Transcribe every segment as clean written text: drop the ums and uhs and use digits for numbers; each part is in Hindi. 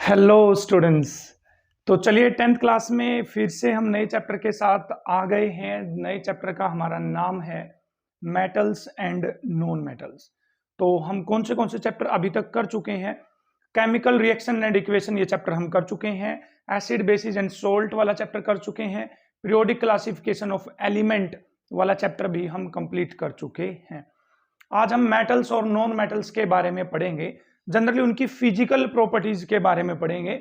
Hello students. तो चलिए 10th क्लास में फिर से हम नए चैप्टर के साथ आ गए हैं। नए चैप्टर का हमारा नाम है मेटल्स एंड नॉन मेटल्स। तो हम कौन से चैप्टर अभी तक कर चुके हैं? केमिकल रिएक्शन एंड इक्वेशन ये चैप्टर हम कर चुके हैं। एसिड बेसिस एंड सोल्ट वाला चैप्टर कर चुके हैं। पीरियोडिक क्लासिफिकेशन ऑफ एलिमेंट वाला चैप्टर भी हम कंप्लीट कर चुके हैं। आज हम मेटल्स और नॉन मेटल्स के बारे में पढ़ेंगे। जनरली उनकी फिजिकल प्रॉपर्टीज के बारे में पढ़ेंगे।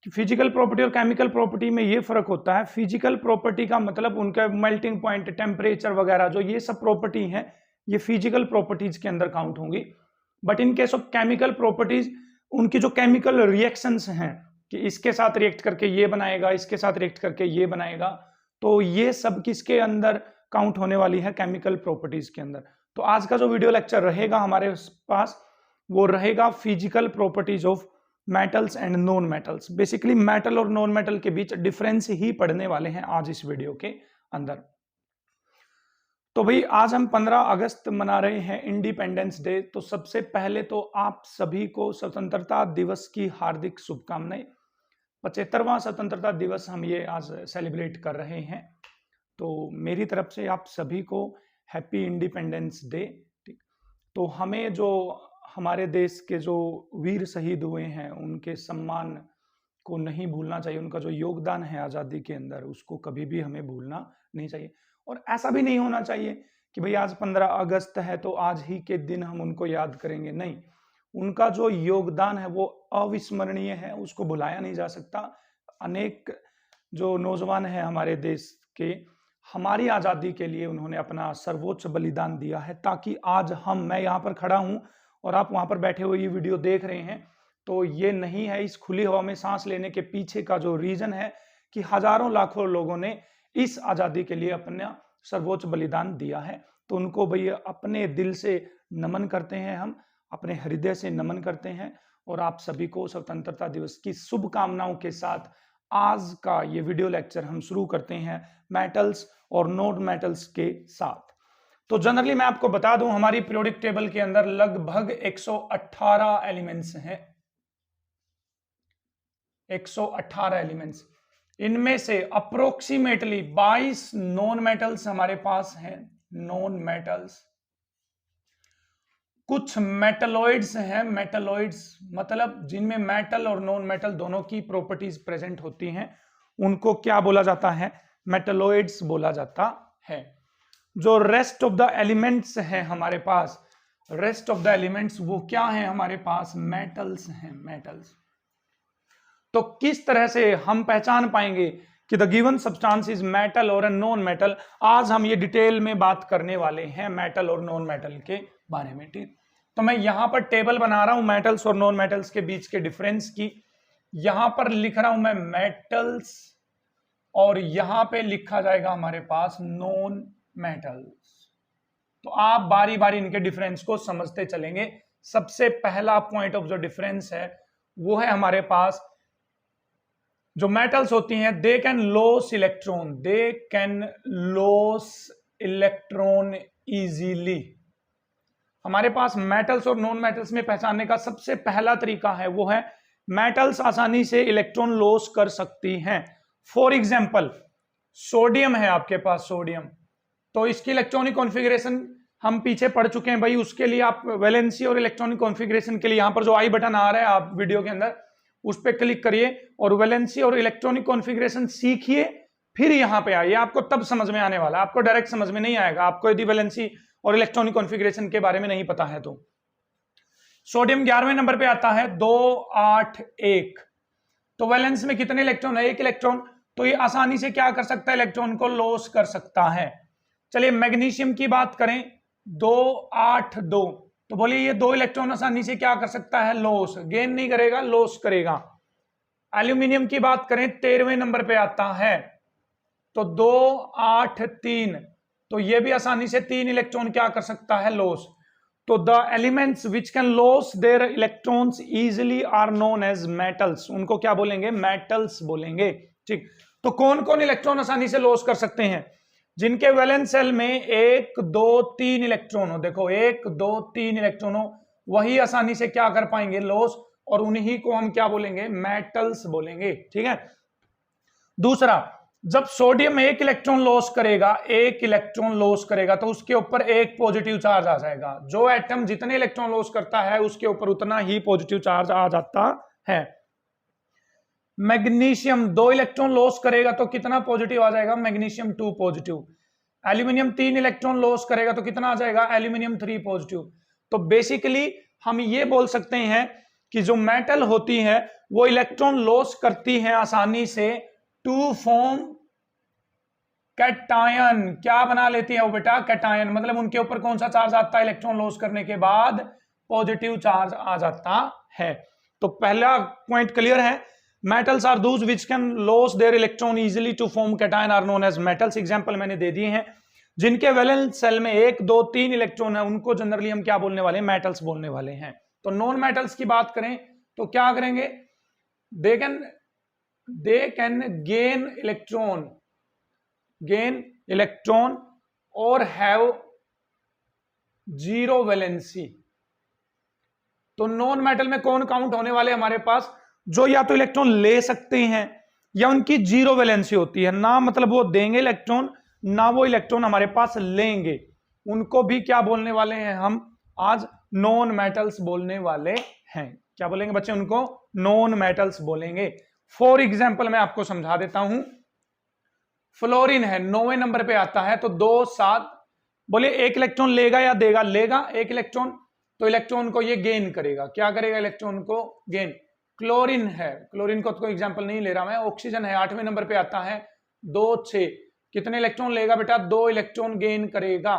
फिजिकल प्रॉपर्टी और केमिकल प्रॉपर्टी में ये फर्क होता है। फिजिकल प्रॉपर्टी का मतलब उनका मेल्टिंग पॉइंट, टेम्परेचर वगैरह, जो ये सब प्रॉपर्टी हैं, ये फिजिकल प्रॉपर्टीज के अंदर काउंट होंगी। But in case of chemical properties, उनकी जो केमिकल रिएक्शंस हैं कि इसके साथ रिएक्ट करके ये बनाएगा, इसके साथ रिएक्ट करके ये बनाएगा, तो ये सब किसके अंदर काउंट होने वाली है? केमिकल प्रॉपर्टीज के अंदर। तो आज का जो वीडियो लेक्चर रहेगा हमारे पास, वो रहेगा physical properties of metals and non metals. Basically metal और नॉन मेटल के बीच डिफरेंस ही पढ़ने वाले हैं आज इस वीडियो के अंदर। तो भाई आज हम 15 अगस्त मना रहे हैं, इंडिपेंडेंस डे। तो सबसे पहले तो आप सभी को स्वतंत्रता दिवस की हार्दिक शुभकामनाएं। 75वां स्वतंत्रता दिवस हम ये आज सेलिब्रेट कर रहे हैं। तो मेरी तरफ से आप सभी को हैप्पी इंडिपेंडेंस डे। ठीक, तो हमें जो हमारे देश के जो वीर शहीद हुए हैं उनके सम्मान को नहीं भूलना चाहिए। उनका जो योगदान है आज़ादी के अंदर, उसको कभी भी हमें भूलना नहीं चाहिए। और ऐसा भी नहीं होना चाहिए कि भाई आज 15 अगस्त है तो आज ही के दिन हम उनको याद करेंगे। नहीं, उनका जो योगदान है वो अविस्मरणीय है, उसको भुलाया नहीं जा सकता। अनेक जो नौजवान हैं हमारे देश के, हमारी आज़ादी के लिए उन्होंने अपना सर्वोच्च बलिदान दिया है, ताकि आज मैं यहाँ पर खड़ा हूँ और आप वहाँ पर बैठे हुए ये वीडियो देख रहे हैं। तो ये नहीं है, इस खुली हवा में सांस लेने के पीछे का जो रीजन है कि हजारों लाखों लोगों ने इस आज़ादी के लिए अपना सर्वोच्च बलिदान दिया है। तो उनको भैया अपने दिल से नमन करते हैं, हम अपने हृदय से नमन करते हैं। और आप सभी को स्वतंत्रता दिवस की शुभकामनाओं के साथ आज का ये वीडियो लेक्चर हम शुरू करते हैं मेटल्स और नॉन मेटल्स के साथ। तो जनरली मैं आपको बता दूं, हमारी पीरियोडिक टेबल के अंदर लगभग 118 एलिमेंट्स हैं। 118 एलिमेंट्स, इनमें से अप्रोक्सीमेटली 22 नॉन मेटल्स हमारे पास हैं। नॉन मेटल्स, कुछ मेटलॉइड्स हैं। मेटलॉइड्स मतलब जिनमें मेटल और नॉन मेटल दोनों की प्रॉपर्टीज प्रेजेंट होती हैं, उनको क्या बोला जाता है? मेटलॉइड्स बोला जाता है। जो रेस्ट ऑफ द एलिमेंट्स हैं हमारे पास, रेस्ट ऑफ द एलिमेंट्स वो क्या हैं हमारे पास? मेटल्स हैं, मेटल्स। तो किस तरह से हम पहचान पाएंगे कि the given substance is metal और नॉन मेटल? आज हम ये डिटेल में बात करने वाले हैं मेटल और नॉन मेटल के बारे में। ठीक, तो मैं यहां पर टेबल बना रहा हूं मेटल्स और नॉन मेटल्स के बीच के डिफरेंस की। यहां पर लिख रहा हूं मैं मेटल्स और यहां पे लिखा जाएगा हमारे पास नॉन मेटल्स। तो आप बारी बारी इनके डिफरेंस को समझते चलेंगे। सबसे पहला पॉइंट ऑफ जो डिफरेंस है वो है हमारे पास, जो मेटल्स होती हैं they can loss electron, they can loss electron easily. हमारे पास मेटल्स और नॉन मेटल्स में पहचानने का सबसे पहला तरीका है वो है मेटल्स आसानी से इलेक्ट्रॉन लॉस कर सकती हैं। फॉर एग्जाम्पल सोडियम है आपके पास, सोडियम, तो इसकी इलेक्ट्रॉनिक कॉन्फ़िगरेशन हम पीछे पढ़ चुके हैं भाई। उसके लिए आप वैलेंसी और इलेक्ट्रॉनिक कॉन्फ़िगरेशन के लिए यहां पर जो आई बटन आ रहा है आप वीडियो के अंदर, उस पर क्लिक करिए और वैलेंसी और इलेक्ट्रॉनिक कॉन्फ़िगरेशन सीखिए, फिर यहां पे आइए। आपको तब समझ में आने वाला, आपको डायरेक्ट समझ में नहीं आएगा आपको यदि वैलेंसी और इलेक्ट्रॉनिक कॉन्फ़िगरेशन के बारे में नहीं पता है तो। सोडियम 11वें नंबर पे आता है, 281। तो वैलेंस में कितने इलेक्ट्रॉन है? 1 इलेक्ट्रॉन। तो ये आसानी से क्या कर सकता है? इलेक्ट्रॉन को लॉस कर सकता है। चलिए मैग्नीशियम की बात करें, 282। तो बोलिए ये 2 इलेक्ट्रॉन आसानी से क्या कर सकता है? लॉस, गेन नहीं करेगा, लॉस करेगा। एल्यूमिनियम की बात करें, 13वें नंबर पे आता है, तो 283। तो ये भी आसानी से 3 इलेक्ट्रॉन क्या कर सकता है? लॉस। तो the elements which can lose their electrons easily are known as metals. उनको क्या बोलेंगे? मेटल्स बोलेंगे। ठीक, तो कौन कौन इलेक्ट्रॉन आसानी से लॉस कर सकते हैं? जिनके वैलेंस शेल में 1 2 3 इलेक्ट्रॉन हो। देखो 1 2 3 इलेक्ट्रॉन हो, वही आसानी से क्या कर पाएंगे? लॉस। और उन्हीं को हम क्या बोलेंगे, मेटल्स बोलेंगे। ठीक है। दूसरा, जब सोडियम एक इलेक्ट्रॉन लॉस करेगा तो उसके ऊपर एक पॉजिटिव चार्ज आ जाएगा। जो एटम जितने इलेक्ट्रॉन लॉस करता है उसके ऊपर उतना ही पॉजिटिव चार्ज आ जाता है। मैग्नीशियम 2 इलेक्ट्रॉन लॉस करेगा तो कितना पॉजिटिव आ जाएगा, magnesium 2 positive. Aluminium 3 electron loss करेगा तो कितना आ जाएगा, एल्यूमिनियम 3 पॉजिटिव। तो बेसिकली हम ये बोल सकते हैं कि जो मेटल होती है वो इलेक्ट्रॉन लॉस करती है आसानी से टू फॉर्म कैटायन। क्या बना लेती है वो बेटा, कैटायन। मतलब उनके ऊपर कौन सा चार्ज आता है, इलेक्ट्रॉन लॉस करने के बाद पॉजिटिव चार्ज आ जाता है। तो पहला पॉइंट क्लियर है, metals are those which can lose their electron easily to form cation are known as metals. Example मैंने दे दिए हैं। जिनके वैलेंस सेल में 1, 2, 3 इलेक्ट्रॉन है उनको जनरली हम क्या बोलने वाले हैं, मेटल्स बोलने वाले हैं। तो नॉन मेटल्स की बात करें तो क्या करेंगे, दे कैन गेन इलेक्ट्रॉन और हैव जीरो वैलेंसी। तो नॉन मेटल में कौन काउंट होने वाले हमारे पास, जो या तो इलेक्ट्रॉन ले सकते हैं या उनकी जीरो वैलेंसी होती है ना, मतलब वो देंगे इलेक्ट्रॉन ना वो इलेक्ट्रॉन हमारे पास लेंगे, उनको भी क्या बोलने वाले हैं हम आज, नॉन मेटल्स बोलने वाले हैं। क्या बोलेंगे बच्चे, उनको नॉन मेटल्स बोलेंगे। फॉर एग्जाम्पल मैं आपको समझा देता हूं, फ्लोरीन है 9वें नंबर पे आता है, तो 2, 7, बोले 1 इलेक्ट्रॉन लेगा या देगा, लेगा 1 इलेक्ट्रॉन, तो इलेक्ट्रॉन को ये गेन करेगा। क्या करेगा, इलेक्ट्रॉन को गेन। क्लोरीन है, क्लोरीन को तो एग्जांपल नहीं ले रहा मैं। ऑक्सीजन है 8वें नंबर पे आता है, 2, 6, कितने इलेक्ट्रॉन लेगा बेटा, 2 इलेक्ट्रॉन गेन करेगा।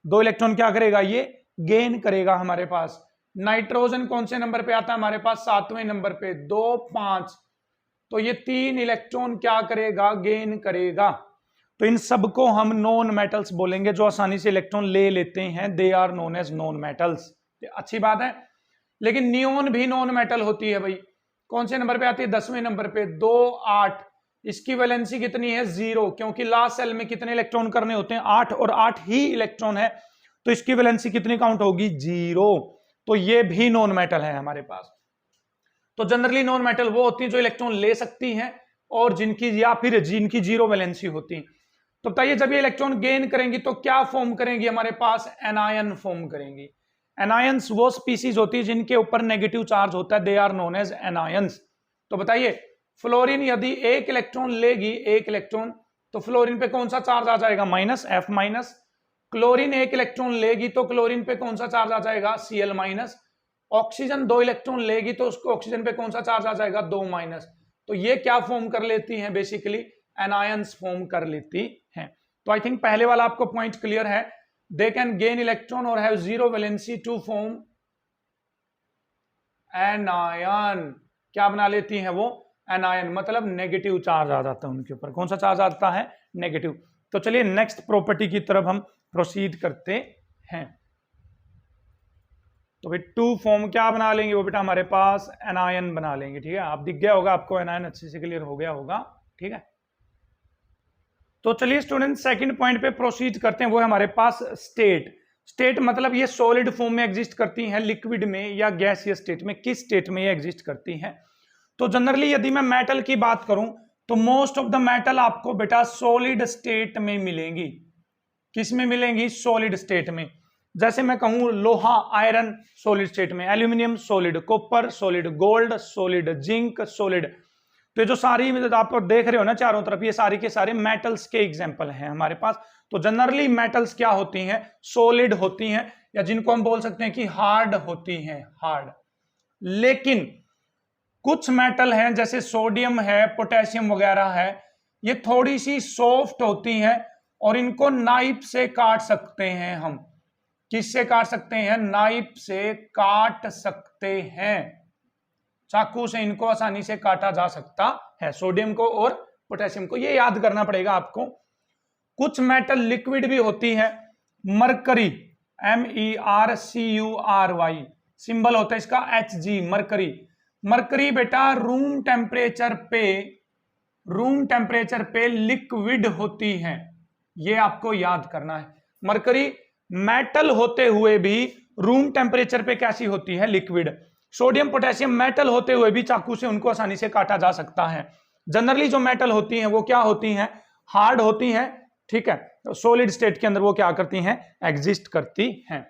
2 इलेक्ट्रॉन क्या करेगा, ये गेन करेगा हमारे पास। नाइट्रोजन कौन से नंबर पे आता है हमारे पास, 7वें नंबर पे, 2, 5, तो ये 3 इलेक्ट्रॉन क्या करेगा, गेन करेगा। तो इन सबको हम नॉन मेटल्स बोलेंगे, जो आसानी से इलेक्ट्रॉन ले लेते हैं, they are known as non metals. अच्छी बात है। लेकिन नियोन भी नॉन मेटल होती है भाई। कौन से नंबर पे आती है, 10वें नंबर पे, 2, 8, इसकी वैलेंसी कितनी है, 0, क्योंकि लास्ट सेल में कितने इलेक्ट्रॉन करने होते हैं, 8, और 8 ही इलेक्ट्रॉन है, तो इसकी वैलेंसी कितनी काउंट होगी, 0। तो ये भी नॉन मेटल है हमारे पास। तो जनरली नॉन मेटल वो होती है जो इलेक्ट्रॉन ले सकती हैं और जिनकी या फिर जिनकी जीरो वैलेंसी होती है। तो बताइए, जब ये इलेक्ट्रॉन गेन करेंगी तो क्या फॉर्म करेंगी, हमारे पास एनायन फॉर्म करेंगी। एनायंस वो स्पीसीज होती है जिनके ऊपर नेगेटिव चार्ज होता है, they are known as anions. तो बताइए, फ्लोरीन यदि 1 इलेक्ट्रॉन लेगी, 1 इलेक्ट्रॉन, तो फ्लोरीन पे कौन सा चार्ज आ जाएगा, minus, F minus. Chlorine 1 electron लेगी तो क्लोरीन पे कौन सा चार्ज आ जाएगा, Cl माइनस। ऑक्सीजन 2 इलेक्ट्रॉन लेगी तो उसको ऑक्सीजन पे कौन सा चार्ज आ जाएगा, 2 माइनस। तो ये क्या फॉर्म कर लेती हैं, बेसिकली एनायंस फॉर्म कर लेती हैं। तो आई थिंक पहले वाला आपको पॉइंट क्लियर है। दे कैन गेन इलेक्ट्रॉन और have zero valency two form anion. क्या बना लेती हैं वो, एनायन, मतलब नेगेटिव चार्ज आ जाता है उनके ऊपर। कौन सा चार्ज आता है, नेगेटिव। तो चलिए नेक्स्ट प्रॉपर्टी की तरफ हम प्रोसीड करते हैं। तो भाई 2 फॉर्म क्या बना लेंगे वो बेटा, हमारे पास एनायन बना लेंगे। ठीक है, आप दिख गया होगा आपको, एनायन अच्छे से क्लियर हो गया होगा। ठीक है, तो चलिए स्टूडेंट सेकंड पॉइंट पे प्रोसीड करते हैं। वो है हमारे पास स्टेट मतलब ये सॉलिड फॉर्म में एग्जिस्ट करती हैं, लिक्विड में या गैसियस स्टेट में, किस स्टेट में ये एग्जिस्ट करती हैं। तो जनरली यदि मैं मेटल की बात करूं तो मोस्ट ऑफ द मेटल आपको बेटा सॉलिड स्टेट में मिलेंगी। किस में मिलेंगी, सॉलिड स्टेट में। जैसे मैं कहूं लोहा, आयरन सॉलिड स्टेट में, aluminium solid, copper solid, gold solid, zinc solid. तो ये जो सारी आप देख रहे हो ना चारों तरफ, ये सारी के सारे मेटल्स के एग्जांपल हैं हमारे पास। तो जनरली मेटल्स क्या होती हैं, सॉलिड होती हैं, या जिनको हम बोल सकते हैं कि हार्ड होती हैं, हार्ड। लेकिन कुछ मेटल हैं जैसे सोडियम है, पोटेशियम वगैरह है, ये थोड़ी सी सॉफ्ट होती हैं और इनको नाइफ से काट सकते हैं हम। किससे काट सकते हैं, नाइफ से काट सकते हैं, चाकू से इनको आसानी से काटा जा सकता है, सोडियम को और पोटेशियम को। ये याद करना पड़ेगा आपको। कुछ मेटल लिक्विड भी होती है, मरकरी, MERCURY सिंबल होता है इसका, Hg, मरकरी। मरकरी बेटा रूम टेम्परेचर पे लिक्विड होती है, ये आपको याद करना है। मरकरी मेटल होते हुए भी रूम टेम्परेचर पे कैसी होती है, लिक्विड। सोडियम पोटेशियम मेटल होते हुए भी चाकू से उनको आसानी से काटा जा सकता है। जनरली जो मेटल होती हैं वो क्या होती हैं, हार्ड होती हैं, ठीक है, सॉलिड स्टेट के अंदर वो क्या करती हैं, एग्जिस्ट करती हैं।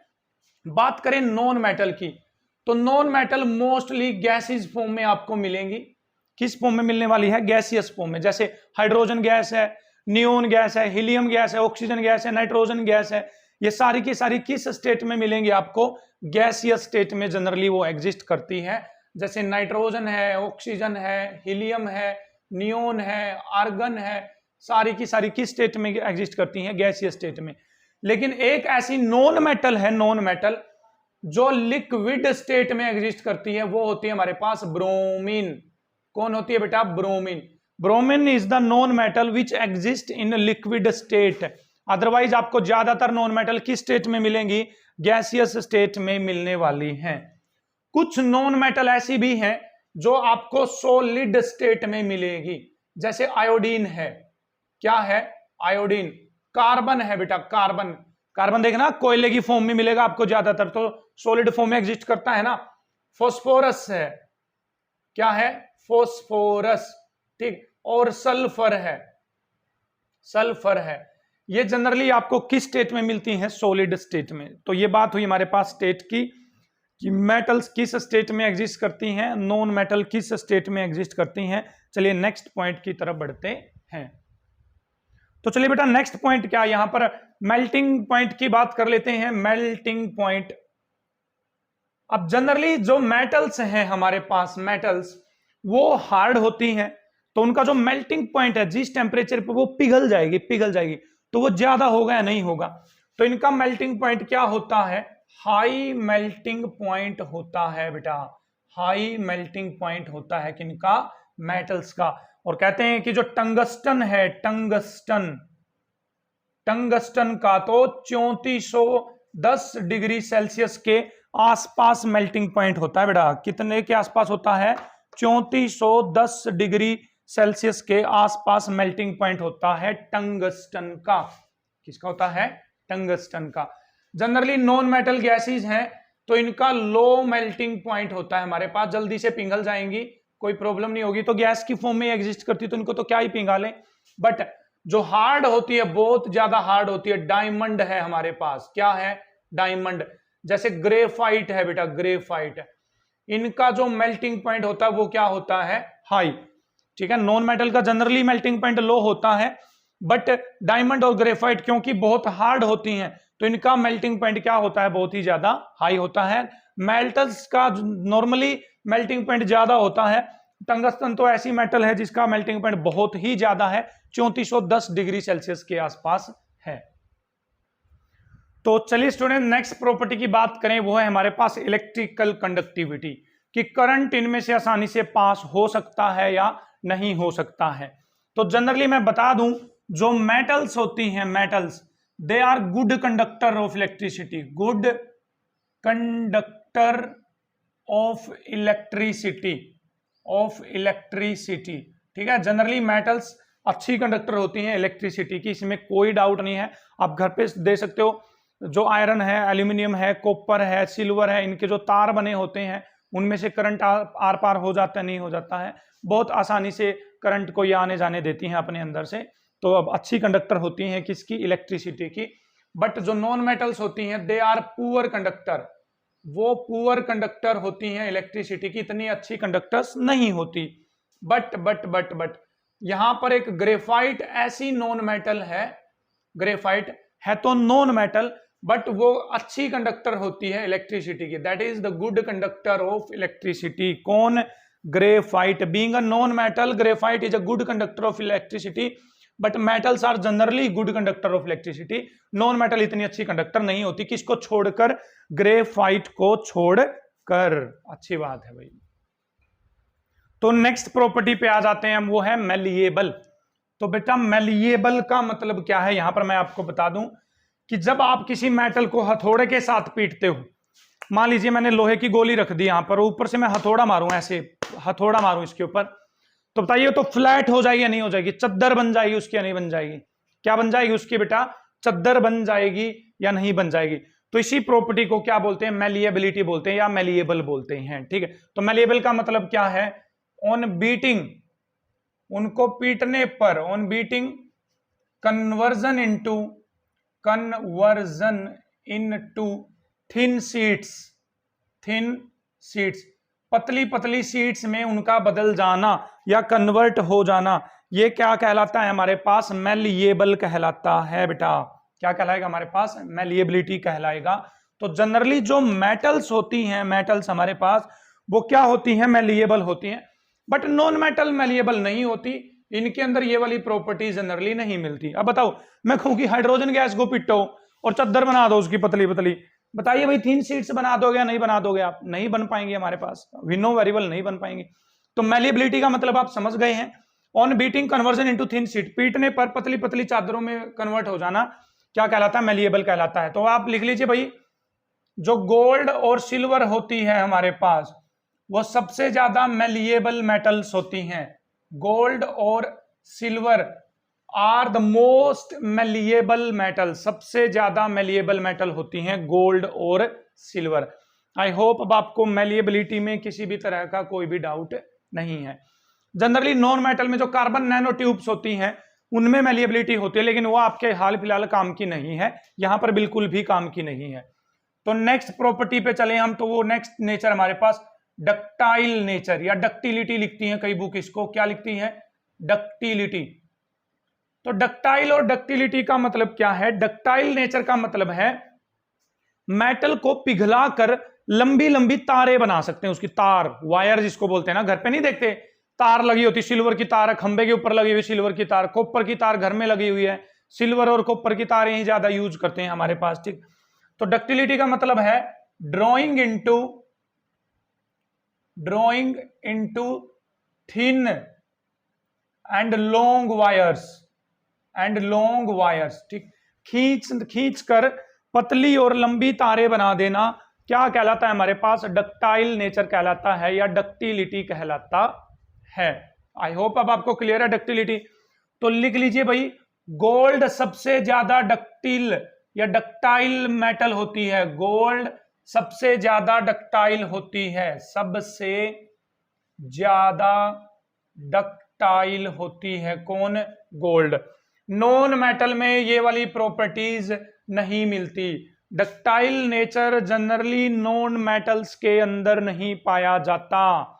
बात करें नॉन मेटल की, तो non metal mostly gases form में आपको मिलेंगी। किस फॉर्म में मिलने वाली है, गैसियस फॉर्म में, जैसे हाइड्रोजन गैस है, नियोन गैस है, हीलियम गैस है, ऑक्सीजन गैस है, नाइट्रोजन गैस है, ये सारी की सारी किस स्टेट में मिलेंगी आपको, गैसियस स्टेट में जनरली वो एग्जिस्ट करती है। जैसे नाइट्रोजन है, ऑक्सीजन है, हीलियम है, नियोन है, आर्गन है, सारी की सारी किस स्टेट में एग्जिस्ट करती हैं, गैसियस स्टेट में। लेकिन एक ऐसी नॉन मेटल है, नॉन मेटल जो लिक्विड स्टेट में एग्जिस्ट करती है, वो होती है हमारे पास ब्रोमीन। कौन होती है बेटा, bromine. Bromine is the non metal which exist in liquid state. Otherwise आपको ज्यादातर नॉन मेटल किस स्टेट में मिलेंगी, गैसियस स्टेट में मिलने वाली हैं। कुछ नॉन मेटल ऐसी भी हैं जो आपको सॉलिड स्टेट में मिलेगी, जैसे आयोडीन है। क्या है, आयोडीन। कार्बन है बेटा, कार्बन। कार्बन देखना कोयले की फॉर्म में मिलेगा आपको ज्यादातर, तो सॉलिड फॉर्म में एग्जिस्ट करता है ना। फॉस्फोरस है, क्या है, फॉस्फोरस, ठीक। और सल्फर है, सल्फर है। ये जनरली आपको किस स्टेट में मिलती हैं, सॉलिड स्टेट में। तो ये बात हुई हमारे पास स्टेट की कि मेटल्स किस स्टेट में एग्जिस्ट करती हैं, नॉन मेटल किस स्टेट में एग्जिस्ट करती हैं। चलिए नेक्स्ट पॉइंट की तरफ बढ़ते हैं। तो चलिए बेटा नेक्स्ट पॉइंट क्या, यहां पर मेल्टिंग पॉइंट की बात कर लेते हैं। मेल्टिंग पॉइंट, अब जनरली जो मेटल्स हैं हमारे पास, मेटल्स वो हार्ड होती हैं, तो उनका जो मेल्टिंग पॉइंट है, जिस टेम्परेचर पर वो पिघल जाएगी, तो वो ज्यादा होगा या नहीं होगा। तो इनका मेल्टिंग पॉइंट क्या होता है, हाई मेल्टिंग पॉइंट होता है बेटा। हाई मेल्टिंग पॉइंट होता है किनका, मेटल्स का। और कहते हैं कि जो टंगस्टन है, टंगस्टन का तो 3410 डिग्री सेल्सियस के आसपास मेल्टिंग पॉइंट होता है बेटा। कितने के आसपास होता है, 3410 डिग्री सेल्सियस के आसपास मेल्टिंग पॉइंट होता है टंगस्टन का। किसका होता है, टंगस्टन का। जनरली नॉन मेटल गैसेस हैं तो इनका लो मेल्टिंग पॉइंट होता है हमारे पास, जल्दी से पिघल जाएंगी, कोई प्रॉब्लम नहीं होगी। तो गैस की फॉर्म में एग्जिस्ट करती तो इनको तो क्या ही पिघालें। बट जो हार्ड होती है, बहुत ज्यादा हार्ड होती है, डायमंड है हमारे पास। क्या है, डायमंड। जैसे ग्रेफाइट है बेटा, ग्रेफाइट, इनका जो मेल्टिंग पॉइंट होता है वो क्या होता है, हाई, ठीक है। नॉन मेटल का जनरली मेल्टिंग पॉइंट लो होता है, बट डायमंड और ग्रेफाइट क्योंकि बहुत हार्ड होती हैं तो इनका मेल्टिंग पॉइंट क्या होता है, बहुत ही ज्यादा हाई होता है। मेटल्स का नॉर्मली मेल्टिंग पॉइंट ज्यादा होता है। टंगस्टन तो ऐसी मेटल है जिसका मेल्टिंग पॉइंट बहुत ही ज्यादा है, 3410 डिग्री सेल्सियस के आसपास है। तो चलिए स्टूडेंट नेक्स्ट प्रॉपर्टी की बात करें, वो है हमारे पास इलेक्ट्रिकल कंडक्टिविटी, कि करंट इनमें से आसानी से पास हो सकता है या नहीं हो सकता है। तो जनरली मैं बता दूं, जो मेटल्स होती हैं, metals they are good conductor of electricity, good conductor of electricity, ठीक है। जनरली मेटल्स अच्छी कंडक्टर होती हैं इलेक्ट्रिसिटी की, इसमें कोई डाउट नहीं है। आप घर पे दे सकते हो, जो आयरन है, एल्यूमिनियम है, कॉपर है, सिल्वर है, इनके जो तार बने होते हैं उनमें से करंट आर पार हो जाता है, नहीं हो जाता है, बहुत आसानी से करंट को ये आने जाने देती हैं अपने अंदर से। तो अब अच्छी कंडक्टर होती हैं किसकी, इलेक्ट्रिसिटी की। बट जो नॉन मेटल्स होती हैं दे आर पुअर कंडक्टर, वो पुअर कंडक्टर होती हैं इलेक्ट्रिसिटी की, इतनी अच्छी कंडक्टर्स नहीं होती। बट यहां पर एक ग्रेफाइट ऐसी नॉन मेटल है, ग्रेफाइट है तो नॉन मेटल बट वो अच्छी कंडक्टर होती है इलेक्ट्रिसिटी की, that is the good conductor of electricity. कौन, graphite. Being a non metal, graphite is a good conductor of electricity, but metals are generally good conductor of electricity. Non metal इतनी अच्छी कंडक्टर नहीं होती, किसको छोड़कर, ग्रेफाइट को छोड़कर। अच्छी बात है भाई। तो नेक्स्ट प्रॉपर्टी पे आ जाते हैं हम, वो है मेलिएबल। तो बेटा मेलिएबल का मतलब क्या है, यहां पर मैं आपको बता दूं कि जब आप किसी मेटल को हथौड़े के साथ पीटते हो, मान लीजिए मैंने लोहे की गोली रख दी यहां पर, ऊपर से मैं हथौड़ा मारूं, ऐसे हथौड़ा मारूं इसके ऊपर, तो बताइए तो फ्लैट हो जाएगी या नहीं हो जाएगी, चद्दर बन जाएगी उसकी या नहीं बन जाएगी, क्या बन जाएगी उसकी बेटा, चद्दर बन जाएगी या नहीं बन जाएगी। तो इसी प्रॉपर्टी को क्या बोलते हैं, मैलिएबिलिटी बोलते हैं या मैलिएबल बोलते हैं। ठीक है, तो मैलिएबल का मतलब क्या है, ऑन बीटिंग, उनको पीटने पर, on beating, conversion into thin seats, पतली पतली सीट्स में उनका बदल जाना या कन्वर्ट हो जाना, ये क्या कहलाता है हमारे पास, मैलिएबल कहलाता है बेटा। क्या कहलाएगा हमारे पास, मैलिएबिलिटी कहलाएगा। तो जनरली जो मेटल्स होती हैं, मेटल्स हमारे पास वो क्या होती हैं, मैलिएबल होती हैं, बट नॉन मेटल मैलिएबल नहीं होती, इनके अंदर ये वाली प्रॉपर्टी जनरली नहीं मिलती। अब बताओ, मैं कहूं कि हाइड्रोजन गैस को पिटो और चादर बना दो उसकी पतली पतली, बताइए भाई थिन शीट्स बना दोगे या नहीं बना दोगे आप, नहीं बन पाएंगे, हमारे पास वी नो वेरी वेल नहीं बन पाएंगे। तो मैलिएबिलिटी का मतलब आप समझ गए हैं, on beating conversion into thin sheet, पीटने पर पतली पतली चादरों में कन्वर्ट हो जाना क्या कहलाता है, मैलिएबल कहलाता है। तो आप लिख लीजिए भाई, जो गोल्ड और सिल्वर होती है हमारे पास, वो सबसे ज्यादा मैलिएबल मेटल्स होती हैं। गोल्ड और silver are the most malleable metal, सबसे ज्यादा मैलिएबल मेटल होती हैं गोल्ड और सिल्वर। आई होप अब आपको मैलिएबिलिटी में किसी भी तरह का कोई भी डाउट नहीं है। जनरली नॉन मेटल में जो कार्बन नैनो ट्यूब्स होती हैं उनमें मैलिएबिलिटी होती है, लेकिन वो आपके हाल फिलहाल काम की नहीं है, यहां पर बिल्कुल भी काम की नहीं है। तो नेक्स्ट प्रॉपर्टी पे चले हम, तो वो नेक्स्ट नेचर हमारे पास डक्टाइल नेचर या डक्टिलिटी लिखती हैं कई बुक, इसको क्या लिखती हैं, डक्टिलिटी। तो डक्टाइल और डक्टिलिटी का मतलब क्या है, डक्टाइल नेचर का मतलब है मेटल को पिघला कर लंबी लंबी तारें बना सकते हैं, उसकी तार, वायर जिसको बोलते हैं ना, घर पे नहीं देखते तार लगी होती, सिल्वर की तार है, खंबे के ऊपर लगी हुई सिल्वर की तार, कॉपर की तार घर में लगी हुई है, सिल्वर और कॉपर की तारें ही ज्यादा यूज करते हैं हमारे पास। ठीक, तो डक्टिलिटी का मतलब है drawing into thin and long wires, ठीक, खींच कर पतली और लंबी तारें बना देना क्या कहलाता है हमारे पास, डक्टाइल नेचर कहलाता है या डक्टिलिटी कहलाता है। आई होप अब आपको क्लियर है डक्टिलिटी। तो लिख लीजिए भाई, गोल्ड सबसे ज्यादा डक्टिल या डक्टाइल मेटल होती है, गोल्ड सबसे ज्यादा डक्टाइल होती है, सबसे ज्यादा डक्टाइल होती है कौन, गोल्ड। नॉन मेटल में ये वाली प्रॉपर्टीज नहीं मिलती, ductile nature generally non metals के अंदर नहीं पाया जाता।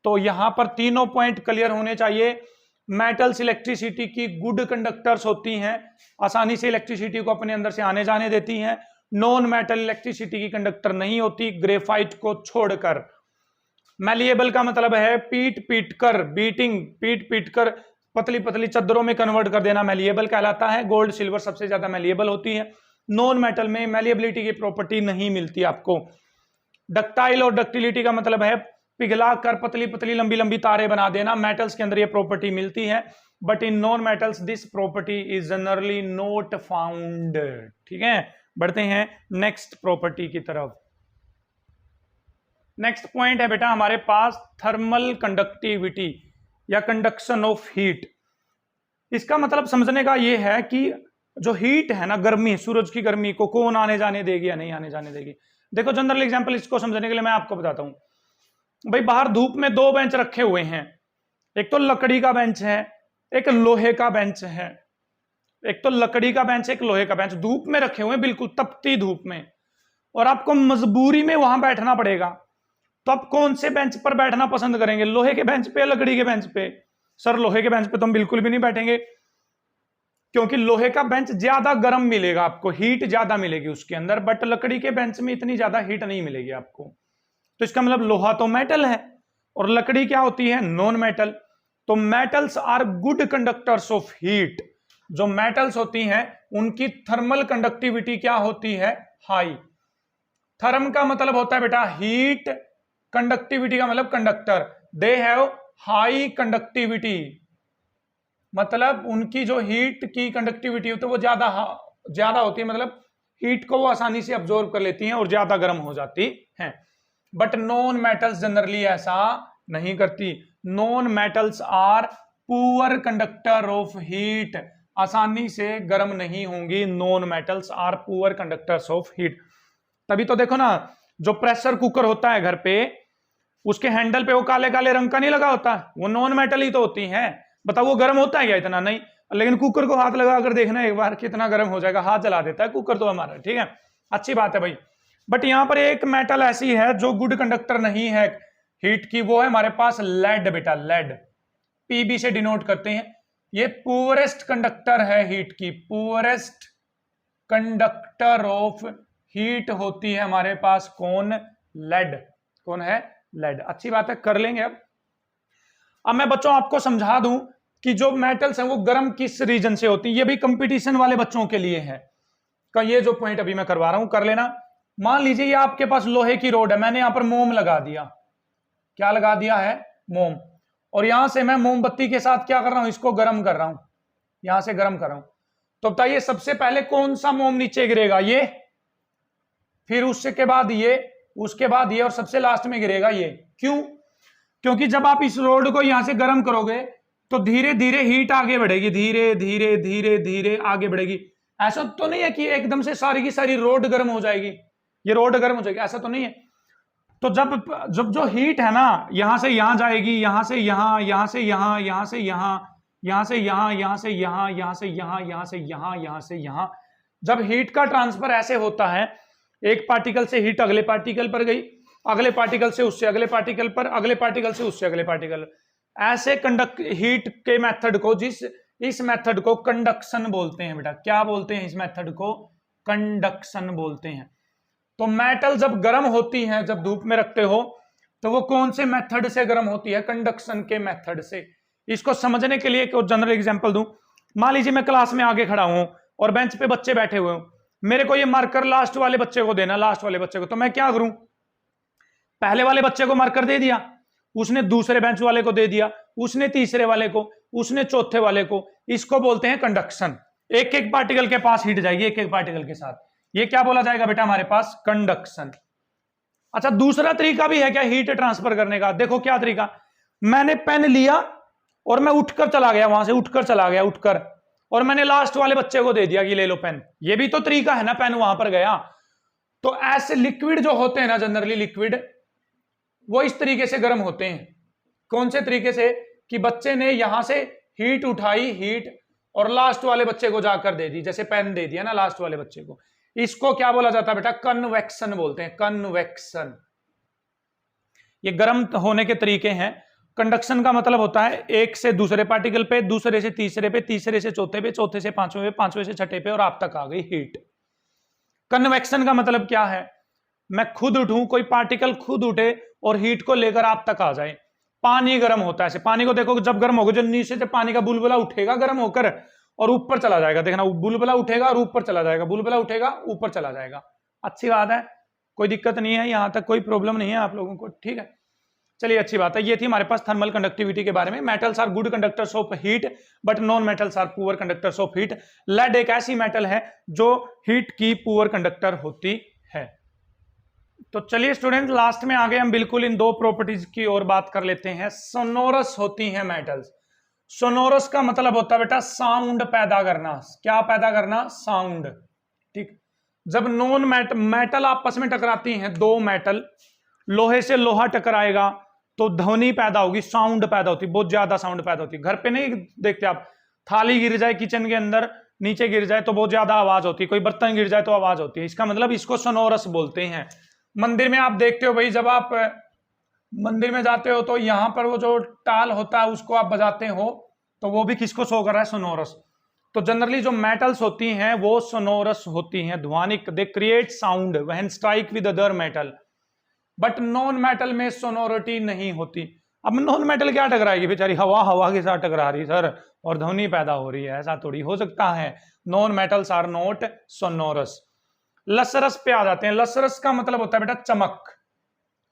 तो यहां पर तीनों पॉइंट क्लियर होने चाहिए। मेटल्स इलेक्ट्रिसिटी की गुड कंडक्टर्स होती हैं, आसानी से इलेक्ट्रिसिटी को अपने अंदर से आने जाने देती हैं। नॉन मेटल इलेक्ट्रिसिटी की कंडक्टर नहीं होती, ग्रेफाइट को छोड़कर। मैलिएबल का मतलब है पीट पीट कर पतली पतली चद्दरों में कन्वर्ट कर देना मैलिएबल कहलाता है। गोल्ड सिल्वर सबसे ज्यादा मैलिएबल होती है। नॉन मेटल में मैलिएबिलिटी की प्रॉपर्टी नहीं मिलती आपको। डक्टाइल और डक्टिलिटी का मतलब है पिघला कर पतली पतली लंबी लंबी तारें बना देना, मेटल्स के अंदर ये प्रॉपर्टी मिलती है, but in non metals this property is generally not found. ठीक है, बढ़ते हैं नेक्स्ट प्रॉपर्टी की तरफ। नेक्स्ट पॉइंट है बेटा हमारे पास थर्मल कंडक्टिविटी या कंडक्शन ऑफ हीट। इसका मतलब समझने का ये है कि जो हीट है ना, गर्मी, सूरज की गर्मी को कौन आने जाने देगी या नहीं आने जाने देगी। देखो जनरल एग्जांपल इसको समझने के लिए मैं आपको बताता हूं। भाई बाहर धूप में दो बेंच रखे हुए हैं, एक तो लकड़ी का बेंच है, एक लोहे का बेंच है। एक तो लकड़ी का बेंच, एक लोहे का बेंच, धूप में रखे हुए हैं, बिल्कुल तपती धूप में, और आपको मजबूरी में वहां बैठना पड़ेगा। तो आप कौन से बेंच पर बैठना पसंद करेंगे, लोहे के बेंच पे या लकड़ी के बेंच पे? सर लोहे के बेंच पे तो हम बिल्कुल भी नहीं बैठेंगे, क्योंकि लोहे का बेंच ज्यादा गर्म मिलेगा आपको, हीट ज्यादा मिलेगी उसके अंदर, बट लकड़ी के बेंच में इतनी ज्यादा हीट नहीं मिलेगी आपको। तो इसका मतलब लोहा तो मेटल है और लकड़ी क्या होती है, नॉन मेटल। तो metals are good conductors of heat. जो मेटल्स होती हैं उनकी थर्मल कंडक्टिविटी क्या होती है, हाई। थर्म का मतलब होता है बेटा हीट, कंडक्टिविटी का मतलब conductor. They have high conductivity, मतलब उनकी जो हीट की कंडक्टिविटी होती है वो ज्यादा होती है, मतलब हीट को वो आसानी से अब्जॉर्ब कर लेती हैं और ज्यादा गर्म हो जाती हैं। बट नॉन मेटल्स जनरली ऐसा नहीं करती। Non metals are poor conductor of heat, आसानी से गर्म नहीं होंगी। Non metals are poor conductors of heat. तभी तो देखो ना, जो प्रेशर कुकर होता है घर पे, उसके हैंडल पे वो काले काले रंग का नहीं लगा होता, वो नॉन मेटल ही तो होती है। बताओ वो गर्म होता है क्या? इतना नहीं। लेकिन कुकर को हाथ लगा कर देखना एक बार, कितना गर्म हो जाएगा, हाथ जला देता है कुकर तो हमारा, ठीक है, अच्छी बात है भाई। बट यहां पर एक मेटल ऐसी है जो गुड कंडक्टर नहीं है हीट की, वो है हमारे पास लेड बेटा, लेड, पीबी से डिनोट करते हैं। ये पुअरेस्ट कंडक्टर है हीट की, पुअरेस्ट कंडक्टर ऑफ हीट होती है हमारे पास कौन? लेड। कौन है? लेड। अच्छी बात है, कर लेंगे। अब मैं बच्चों आपको समझा दूं कि जो मेटल्स हैं वो गर्म किस रीजन से होती है। ये भी कंपटीशन वाले बच्चों के लिए है का, ये जो पॉइंट अभी मैं करवा रहा हूं कर लेना। मान लीजिए ये आपके पास लोहे की रोड है, मैंने यहां पर मोम लगा दिया। क्या लगा दिया है? मोम। और यहां से मैं मोमबत्ती के साथ क्या कर रहा हूं? इसको गर्म कर रहा हूं, यहां से गर्म कर रहा हूं। तो बताइए सबसे पहले कौन सा मोम नीचे गिरेगा? ये, फिर उसके बाद ये, उसके बाद ये, और सबसे लास्ट में गिरेगा ये। क्यों? क्योंकि जब आप इस रोड को यहां से गर्म करोगे तो धीरे धीरे हीट आगे बढ़ेगी, धीरे धीरे धीरे धीरे आगे बढ़ेगी। ऐसा तो नहीं है कि एकदम से सारी की सारी रोड गर्म हो जाएगी, ये रोड गर्म हो जाएगी, ऐसा तो नहीं है। तो जब जब जो हीट है ना, यहां से यहां जाएगी, यहां से यहां, यहां से यहां, यहां से यहां, यहां से यहां, यहां से यहां, यहां से यहां, यहां से यहां, यहां से यहां, जब हीट का ट्रांसफर ऐसे होता है, एक पार्टिकल से हीट अगले पार्टिकल पर गई, अगले पार्टिकल से उससे अगले पार्टिकल पर, अगले पार्टिकल से उससे अगले पार्टिकल, ऐसे कंडक्ट हीट के मेथड को, इस मेथड को कंडक्शन बोलते हैं बेटा। क्या बोलते हैं? इस मेथड को कंडक्शन बोलते हैं। तो मेटल जब गर्म होती हैं, जब धूप में रखते हो, तो वो कौन से मेथड से गर्म होती है? कंडक्शन के मेथड से। इसको समझने के लिए एक जनरल एग्जांपल दूं। मान लीजिए मैं क्लास में आगे खड़ा हूं और बेंच पे बच्चे बैठे हुए हो, मेरे को ये मार्कर लास्ट वाले बच्चे को देना, लास्ट वाले बच्चे को। तो मैं क्या करूं? पहले वाले बच्चे को मार्कर दे दिया, उसने दूसरे बेंच वाले को दे दिया, उसने तीसरे वाले को, उसने चौथे वाले को। इसको बोलते हैं कंडक्शन। एक एक पार्टिकल के पास हीट जाएगी, एक एक पार्टिकल के साथ। ये क्या बोला जाएगा बेटा हमारे पास? कंडक्शन। अच्छा, दूसरा तरीका भी है क्या हीट ट्रांसफर करने का? देखो क्या तरीका। मैंने पेन लिया और मैं उठकर चला गया, वहां से उठकर चला गया, उठकर, और मैंने लास्ट वाले बच्चे को दे दिया कि ले लो पेन। ये भी तो तरीका है ना, पेन वहां पर गया। तो ऐसे लिक्विड जो होते हैं ना, जनरली लिक्विड, वो इस तरीके से गर्म होते हैं। कौन से तरीके से? कि बच्चे ने यहां से हीट उठाई, हीट, और लास्ट वाले बच्चे को जाकर दे दी, जैसे पेन दे दिया ना लास्ट वाले बच्चे को। इसको क्या बोला जाता है बेटा? कन्वेक्शन बोलते हैं, कन्वेक्शन। ये गर्म होने के तरीके हैं। कंडक्शन का मतलब होता है एक से दूसरे पार्टिकल पे, दूसरे से तीसरे पे, तीसरे से चौथे पे, चौथे से पांचवें पे, पांचवें से छठे पे, और आप तक आ गई हीट। कन्वेक्शन का मतलब क्या है? मैं खुद उठूं, कोई पार्टिकल खुद उठे और हीट को लेकर आप तक आ जाए। पानी गर्म होता है ऐसे, पानी को देखो जब गर्म होगा, जो नीचे से पानी का बुलबुला उठेगा गर्म होकर और ऊपर चला जाएगा, देखना बुलबुला उठेगा और ऊपर चला जाएगा, बुलबुला उठेगा ऊपर चला जाएगा। अच्छी बात है, कोई दिक्कत नहीं है, यहां तक कोई प्रॉब्लम नहीं है आप लोगों को, ठीक है। चलिए अच्छी बात है। ये थी हमारे पास थर्मल कंडक्टिविटी के बारे में। Metals are good conductors of heat but non metals are poor conductors of heat. Lead एक ऐसी मेटल है जो हीट की पुअर कंडक्टर होती है। तो चलिए स्टूडेंट, लास्ट में आगे हम बिल्कुल इन दो प्रॉपर्टीज की और बात कर लेते हैं। सोनोरस होती हैं मेटल्स। सोनोरस का मतलब होता है बेटा साउंड पैदा करना। क्या पैदा करना? साउंड, ठीक। जब नॉन मेटल आपस में टकराती हैं, दो मेटल, लोहे से लोहा टकराएगा तो ध्वनि पैदा होगी, साउंड पैदा होती, बहुत ज्यादा साउंड पैदा होती। घर पे नहीं देखते आप, थाली गिर जाए किचन के अंदर, नीचे गिर जाए तो बहुत ज्यादा आवाज होती है, कोई बर्तन गिर जाए तो आवाज होती है। इसका मतलब इसको सोनोरस बोलते हैं। मंदिर में आप देखते हो भाई, जब आप मंदिर में जाते हो तो यहां पर वो जो टाल होता है उसको आप बजाते हो, तो वो भी किसको शो कर रहा है? सोनोरस। तो जनरली जो मेटल्स होती हैं वो सोनोरस होती हैं, ध्वनिक। They create sound when strike with other metal. But non metal में सोनोरिटी नहीं होती। अब नॉन मेटल क्या टकराएगी बेचारी? हवा हवा के साथ टकरा रही सर, और ध्वनि पैदा हो रही है, ऐसा थोड़ी हो सकता है। Non metals are not sonorous. Lustrous पे आ जाते हैं। लसरस का मतलब होता है बेटा चमक।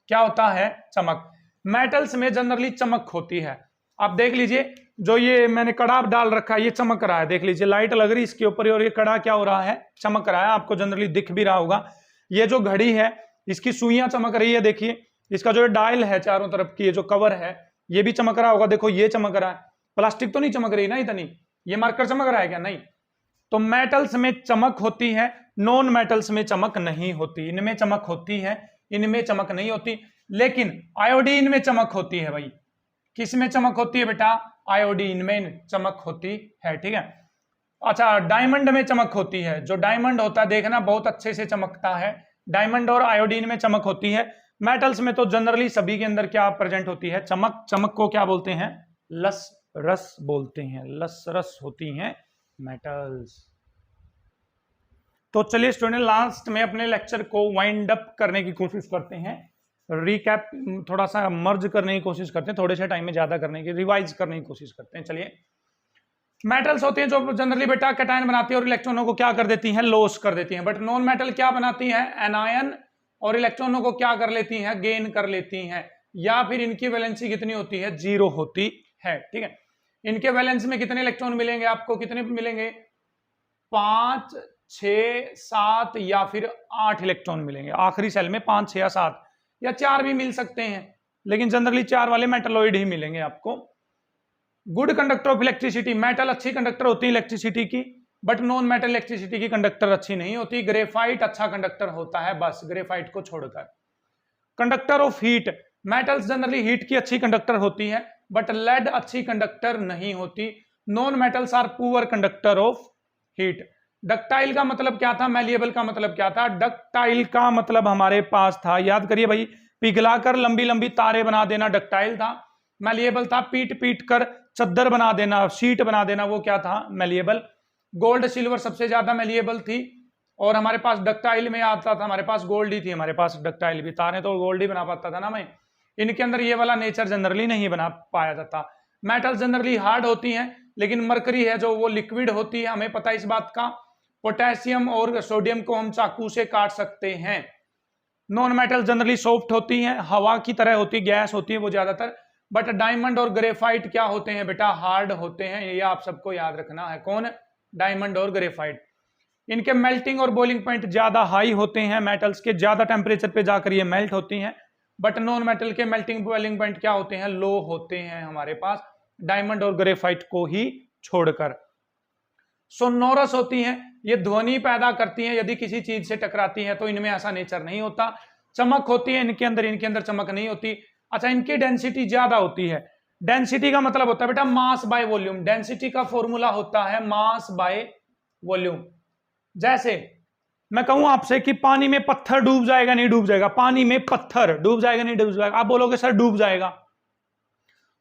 क्या होता है? चमक। मेटल्स में जनरली चमक होती है। आप देख लीजिए, जो ये मैंने कड़ा डाल रखा है, ये चमक रहा है, देख लीजिए, लाइट लग रही इसके ऊपर, और ये कड़ा क्या हो रहा है? चमक रहा है। आपको जनरली दिख भी रहा होगा। ये जो घड़ी है, इसकी सुइयां चमक रही है, देखिए। इसका जो डायल है चारों तरफ की, ये जो कवर है, ये भी चमक रहा होगा, देखो ये चमक रहा है। प्लास्टिक तो नहीं चमक रही ना इतनी। ये मार्कर चमक रहा है क्या? नहीं। तो मेटल्स में चमक होती है, नॉन मेटल्स में चमक नहीं होती। इनमें चमक होती है, इनमें चमक नहीं होती। लेकिन आयोडीन में चमक होती है भाई। किस में चमक होती है बेटा? आयोडीन में चमक होती है, ठीक है। अच्छा, डायमंड में चमक होती है। जो डायमंड होता है देखना बहुत अच्छे से चमकता है, डायमंड और आयोडीन में चमक होती है। मेटल्स में तो जनरली सभी के अंदर क्या प्रेजेंट होती है? चमक। चमक को क्या बोलते हैं? लस रस बोलते हैं, लस रस होती हैं मेटल्स। तो चलिए स्टूडेंट, लास्ट में अपने लेक्चर को वाइंड अप करने की कोशिश करते हैं, रिकैप थोड़ा सा मर्ज करने की कोशिश करते हैं, थोड़े से टाइम में ज्यादा करने की, रिवाइज करने की कोशिश करते हैं। चलिए, मेटल्स होती हैं जो जनरली बेटा कैटायन बनाती है और इलेक्ट्रॉनों को क्या कर देती हैं? लॉस कर देती हैं। बट नॉन मेटल क्या बनाती हैं? एनायन, और इलेक्ट्रॉनों को क्या कर लेती हैं? गेन कर लेती हैं। या फिर इनकी वैलेंसी कितनी होती है? 0 होती है, ठीक है। इनके वैलेंस में कितने इलेक्ट्रॉन मिलेंगे आपको? कितने मिलेंगे? 5, 6, 7 या फिर 8 इलेक्ट्रॉन मिलेंगे आखिरी सेल में। 5, 6 या 7 या 4 भी मिल सकते हैं, लेकिन जनरली 4 वाले मेटलॉइड ही मिलेंगे आपको। Good conductor of electricity, metal अच्छी कंडक्टर होती है इलेक्ट्रिसिटी की, बट नॉन मेटल इलेक्ट्रिसिटी की कंडक्टर अच्छी नहीं होती। ग्रेफाइट अच्छा कंडक्टर होता है, बस ग्रेफाइट को छोड़कर। Conductor of heat, metals generally heat की अच्छी कंडक्टर होती है, बट लेड अच्छी कंडक्टर नहीं होती। Non metals are poor conductor of heat. Ductile का मतलब क्या था? मैलिएबल का मतलब क्या था? डक्टाइल का मतलब हमारे पास था, याद करिए भाई, पिघलाकर लंबी लंबी तारे बना देना डक्टाइल था। मैलिएबल था पीट पीट कर चद्दर बना देना, शीट बना देना, वो क्या था? मैलिएबल। गोल्ड सिल्वर सबसे ज्यादा मैलिएबल थी, और हमारे पास डक्टाइल में आता था, हमारे पास गोल्ड ही थी, हमारे पास डक्टाइल भी, तारे तो गोल्ड ही बना पाता था ना मैं। इनके अंदर ये वाला नेचर जनरली नहीं बना पाया जाता। मेटल जनरली हार्ड होती हैं, लेकिन मरकरी है जो वो लिक्विड होती है, हमें पता है इस बात का। पोटेशियम और सोडियम को हम चाकू से काट सकते हैं। नॉन मेटल जनरली सॉफ्ट होती हैं, हवा की तरह होती है, गैस होती है वो ज्यादातर। बट डायमंड और ग्रेफाइट क्या होते हैं बेटा? हार्ड होते हैं, ये आप सबको याद रखना है। कौन? डायमंड और ग्रेफाइट। इनके मेल्टिंग और बॉइलिंग पॉइंट ज्यादा हाई होते हैं, मेटल्स के ज्यादा टेम्परेचर पे जाकर ये मेल्ट होती हैं। बट नॉन मेटल के मेल्टिंग बॉइलिंग पॉइंट क्या होते हैं? लो होते हैं हमारे पास, डायमंड और ग्रेफाइट को ही छोड़कर। सोनोरस होती हैं, ये ध्वनि पैदा करती हैं यदि किसी चीज से टकराती हैं, तो इनमें ऐसा नेचर नहीं होता। चमक होती है इनके अंदर चमक नहीं होती। अच्छा, इनकी डेंसिटी ज्यादा होती है। डेंसिटी का मतलब होता है बेटा मास बाय वॉल्यूम। डेंसिटी का फॉर्मूला होता है मास बाय वॉल्यूम। जैसे मैं कहूं आपसे कि पानी में पत्थर डूब जाएगा, नहीं डूब जाएगा? पानी में पत्थर डूब जाएगा, नहीं डूब जाएगा? आप बोलोगे सर डूब जाएगा,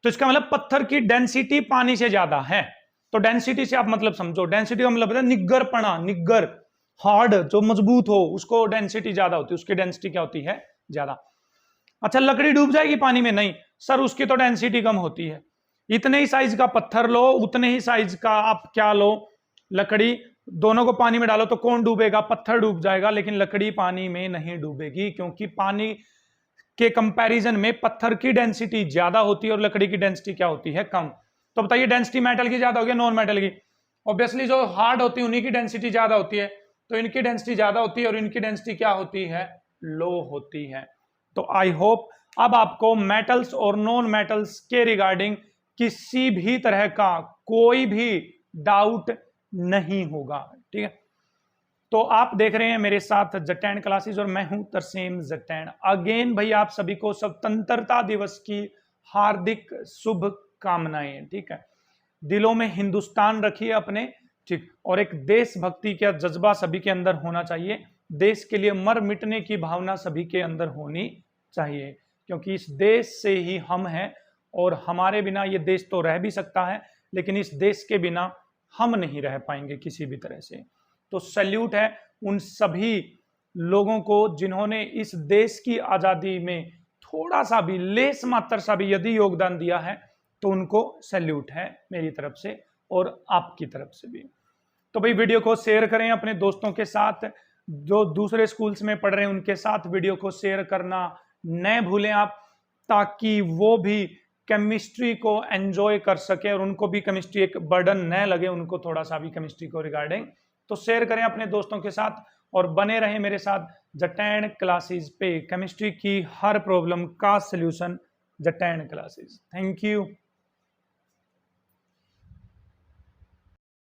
तो इसका मतलब पत्थर की डेंसिटी पानी से ज्यादा है। तो डेंसिटी से आप मतलब समझो, डेंसिटी का मतलब है निग्गरपना, निग्गर, हार्ड, जो मजबूत हो, उसको डेंसिटी ज्यादा होती है, उसकी डेंसिटी क्या होती है? ज्यादा। अच्छा, लकड़ी डूब जाएगी पानी में? नहीं सर, उसकी तो डेंसिटी कम होती है। इतने ही साइज का पत्थर लो, उतने ही साइज का आप क्या लो? लकड़ी। दोनों को पानी में डालो तो कौन डूबेगा? पत्थर डूब जाएगा, लेकिन लकड़ी पानी में नहीं डूबेगी, क्योंकि पानी के कंपैरिजन में पत्थर की डेंसिटी ज्यादा होती है और लकड़ी की डेंसिटी क्या होती है? कम। तो बताइए डेंसिटी मेटल की ज्यादा होगी नॉन मेटल की? ऑब्वियसली जो हार्ड होती है उन्हीं की डेंसिटी ज्यादा होती है, तो इनकी डेंसिटी ज्यादा होती है और इनकी डेंसिटी क्या होती है? लो होती है। तो आई होप अब आपको मेटल्स और नॉन मेटल्स के रिगार्डिंग किसी भी तरह का कोई भी डाउट नहीं होगा, ठीक है। तो आप देख रहे हैं मेरे साथ जटैन क्लासेस और मैं हूं तरसेम जटैन। अगेन भाई आप सभी को स्वतंत्रता दिवस की हार्दिक शुभकामनाएं, ठीक है। दिलों में हिंदुस्तान रखिए अपने, ठीक। और एक देशभक्ति का जज्बा सभी के अंदर होना चाहिए, देश के लिए मर मिटने की भावना सभी के अंदर होनी चाहिए, क्योंकि इस देश से ही हम हैं और हमारे बिना ये देश तो रह भी सकता है, लेकिन इस देश के बिना हम नहीं रह पाएंगे किसी भी तरह से। तो सैल्यूट है उन सभी लोगों को जिन्होंने इस देश की आजादी में थोड़ा सा भी, लेस मात्र सा भी यदि योगदान दिया है, तो उनको सैल्यूट है मेरी तरफ से और आपकी तरफ से भी। तो भाई वीडियो को शेयर करें अपने दोस्तों के साथ, जो दूसरे स्कूल्स में पढ़ रहे हैं उनके साथ वीडियो को शेयर करना न भूलें आप, ताकि वो भी केमिस्ट्री को एंजॉय कर सके और उनको भी केमिस्ट्री एक बर्डन न लगे, उनको थोड़ा सा भी केमिस्ट्री को रिगार्डिंग। तो शेयर करें अपने दोस्तों के साथ और बने रहें मेरे साथ जटैन क्लासेस पे। केमिस्ट्री की हर प्रॉब्लम का सलूशन जटैन क्लासेस। Thank you.